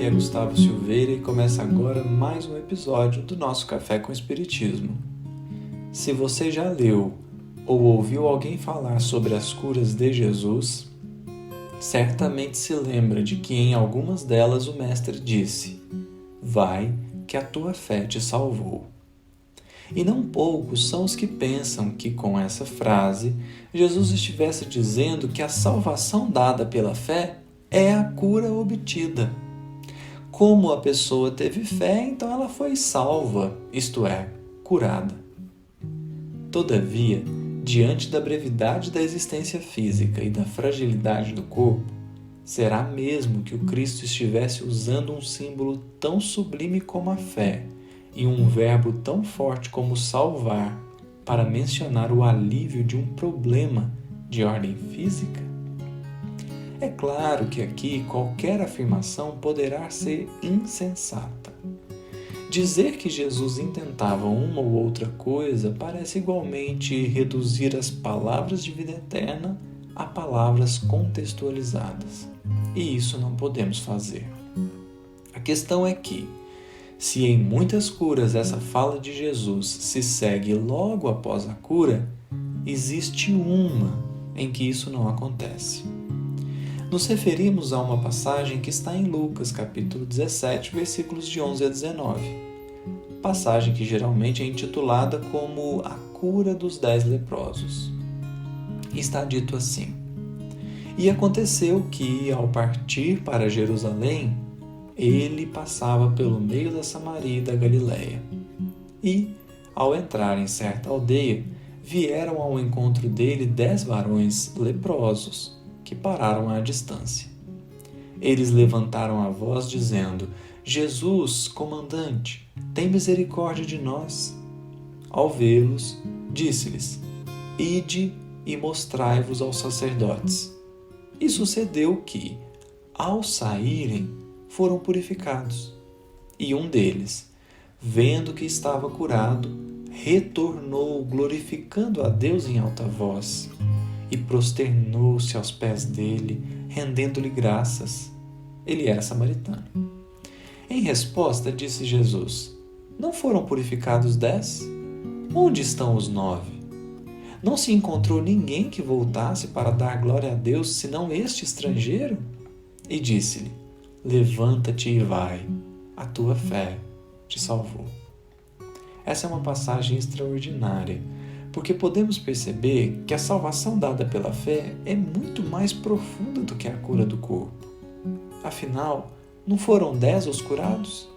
é Gustavo Silveira e começa agora mais um episódio do nosso Café com Espiritismo. Se você já leu ou ouviu alguém falar sobre as curas de Jesus, certamente se lembra de que em algumas delas o Mestre disse: "Vai, que a tua fé te salvou." E não poucos são os que pensam que com essa frase Jesus estivesse dizendo que a salvação dada pela fé é a cura obtida. Como a pessoa teve fé, então ela foi salva, isto é, curada. Todavia, diante da brevidade da existência física e da fragilidade do corpo, será mesmo que o Cristo estivesse usando um símbolo tão sublime como a fé e um verbo tão forte como salvar para mencionar o alívio de um problema de ordem física? É claro que aqui qualquer afirmação poderá ser insensata. Dizer que Jesus intentava uma ou outra coisa parece igualmente reduzir as palavras de vida eterna a palavras contextualizadas. E isso não podemos fazer. A questão é que, se em muitas curas essa fala de Jesus se segue logo após a cura, existe uma em que isso não acontece. Nos referimos a uma passagem que está em Lucas, capítulo 17, versículos de 11 a 19. Passagem que geralmente é intitulada como a cura dos 10 leprosos. E está dito assim: "E aconteceu que, ao partir para Jerusalém, ele passava pelo meio da Samaria e da Galiléia. E, ao entrar em certa aldeia, vieram ao encontro dele 10 varões leprosos, que pararam à distância. Eles levantaram a voz dizendo: Jesus, comandante, tem misericórdia de nós. Ao vê-los, disse-lhes: Ide e mostrai-vos aos sacerdotes. E sucedeu que, ao saírem, foram purificados. E um deles, vendo que estava curado, retornou glorificando a Deus em alta voz, e prosternou-se aos pés dele, rendendo-lhe graças." Ele era samaritano. Em resposta, disse Jesus: "Não foram purificados 10? Onde estão os 9? Não se encontrou ninguém que voltasse para dar glória a Deus, senão este estrangeiro?" E disse-lhe: "Levanta-te e vai, a tua fé te salvou." Essa é uma passagem extraordinária, porque podemos perceber que a salvação dada pela fé é muito mais profunda do que a cura do corpo. Afinal, não foram 10 os curados?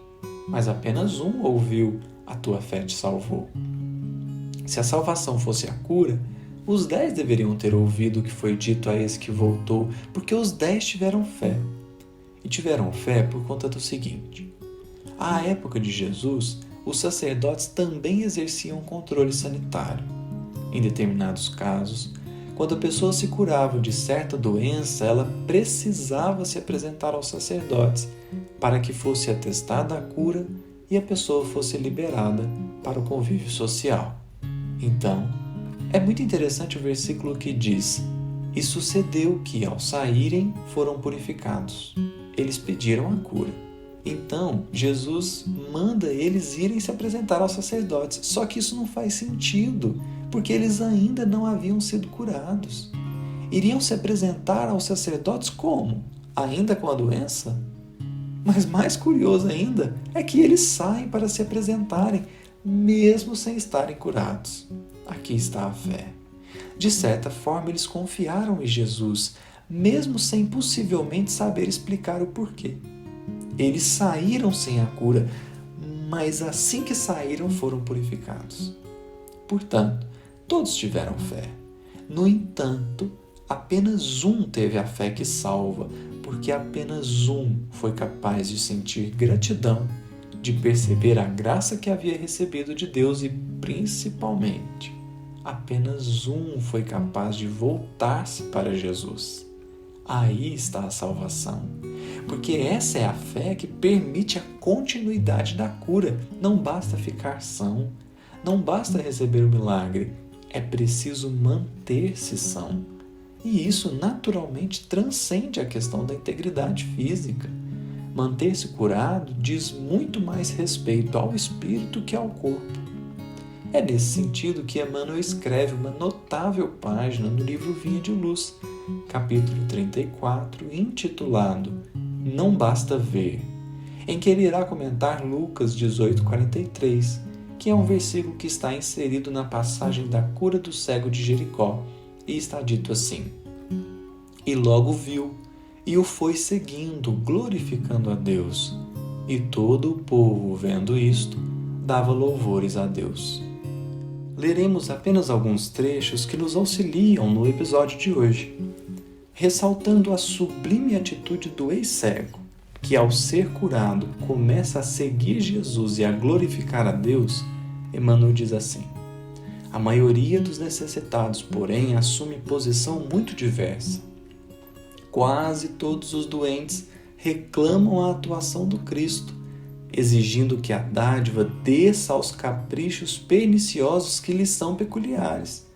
Mas apenas um ouviu: "A tua fé te salvou." Se a salvação fosse a cura, os 10 deveriam ter ouvido o que foi dito a esse que voltou, porque os 10 tiveram fé. E tiveram fé por conta do seguinte: à época de Jesus, os sacerdotes também exerciam controle sanitário. Em determinados casos, quando a pessoa se curava de certa doença, ela precisava se apresentar aos sacerdotes para que fosse atestada a cura e a pessoa fosse liberada para o convívio social. Então, é muito interessante o versículo que diz: "E sucedeu que, ao saírem, foram purificados." Eles pediram a cura. Então, Jesus manda eles irem se apresentar aos sacerdotes. Só que isso não faz sentido, porque eles ainda não haviam sido curados. Iriam se apresentar aos sacerdotes como? Ainda com a doença? Mas mais curioso ainda é que eles saem para se apresentarem, mesmo sem estarem curados. Aqui está a fé. De certa forma, eles confiaram em Jesus, mesmo sem possivelmente saber explicar o porquê. Eles saíram sem a cura, mas assim que saíram foram purificados. Portanto, todos tiveram fé. No entanto, apenas um teve a fé que salva, porque apenas um foi capaz de sentir gratidão, de perceber a graça que havia recebido de Deus e, principalmente, apenas um foi capaz de voltar-se para Jesus. Aí está a salvação, porque essa é a fé que permite a continuidade da cura. Não basta ficar são, não basta receber o milagre, é preciso manter-se são. E isso naturalmente transcende a questão da integridade física. Manter-se curado diz muito mais respeito ao espírito que ao corpo. É nesse sentido que Emmanuel escreve uma notável página no livro Vinha de Luz, capítulo 34, intitulado Não Basta Ver, em que ele irá comentar Lucas 18:43, que é um versículo que está inserido na passagem da cura do cego de Jericó, e está dito assim: E logo viu, e o foi seguindo, glorificando a Deus. E todo o povo, vendo isto, dava louvores a Deus. Leremos apenas alguns trechos que nos auxiliam no episódio de hoje, ressaltando a sublime atitude do ex-cego, que ao ser curado começa a seguir Jesus e a glorificar a Deus. Emmanuel diz assim: a maioria dos necessitados, porém, assume posição muito diversa. Quase todos os doentes reclamam a atuação do Cristo, exigindo que a dádiva desça aos caprichos perniciosos que lhes são peculiares,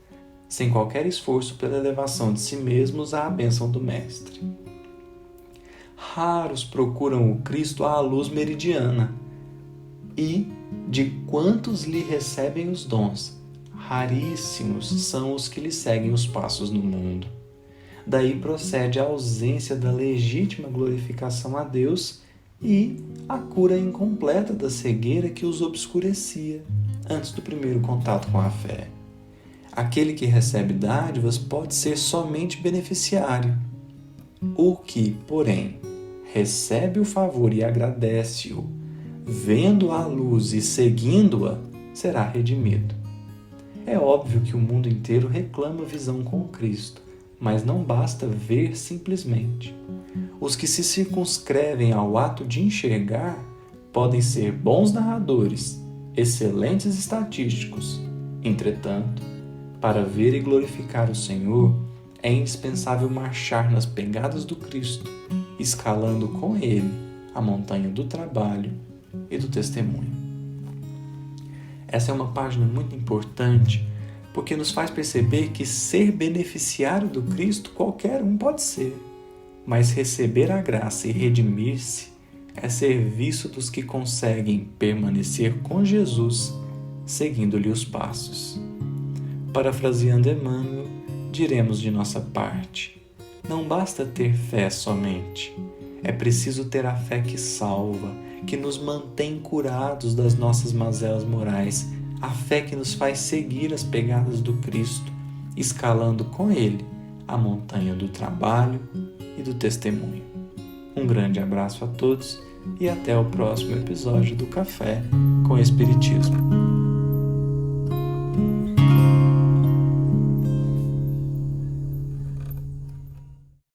sem qualquer esforço pela elevação de si mesmos à bênção do Mestre. Raros procuram o Cristo à luz meridiana, e, de quantos lhe recebem os dons, raríssimos são os que lhe seguem os passos no mundo. Daí procede a ausência da legítima glorificação a Deus e a cura incompleta da cegueira que os obscurecia antes do primeiro contato com a fé. Aquele que recebe dádivas pode ser somente beneficiário. O que, porém, recebe o favor e agradece-o, vendo a luz e seguindo-a, será redimido. É óbvio que o mundo inteiro reclama visão com Cristo, mas não basta ver simplesmente. Os que se circunscrevem ao ato de enxergar podem ser bons narradores, excelentes estatísticos. Entretanto, para ver e glorificar o Senhor, é indispensável marchar nas pegadas do Cristo, escalando com Ele a montanha do trabalho e do testemunho. Essa é uma página muito importante, porque nos faz perceber que ser beneficiário do Cristo qualquer um pode ser, mas receber a graça e redimir-se é serviço dos que conseguem permanecer com Jesus, seguindo-lhe os passos. Parafraseando Emmanuel, diremos de nossa parte: não basta ter fé somente, é preciso ter a fé que salva, que nos mantém curados das nossas mazelas morais, a fé que nos faz seguir as pegadas do Cristo, escalando com Ele a montanha do trabalho e do testemunho. Um grande abraço a todos e até o próximo episódio do Café com Espiritismo.